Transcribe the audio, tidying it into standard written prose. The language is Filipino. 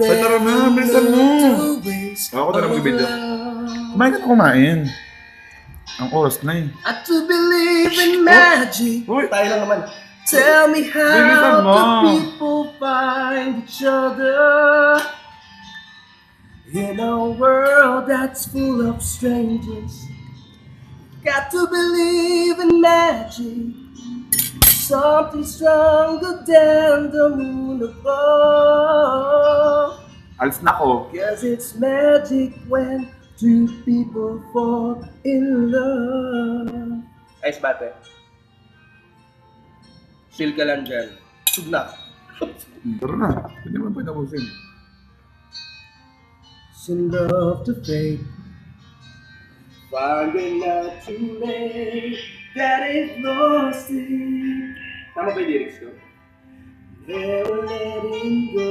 Ay, tara na, bilisan mo. Ako na mag-video. Kumain ka na kumain. Ang oras na eh. To believe in magic. Uy! Tayo lang naman. Tell me Bilisan how mo. do people find each other in a world that's full of strangers. Got to believe in magic, something stronger than the moon above. Alis na ako. 'Cause it's magic when two people fall in love. Ice bate. Chill ka lang dyan. Sugna. Tara na. Hindi mo pwede ako sing. Send love to fate, finding out too late that it's lost it. Tama ba yung lyrics ko? Never letting go.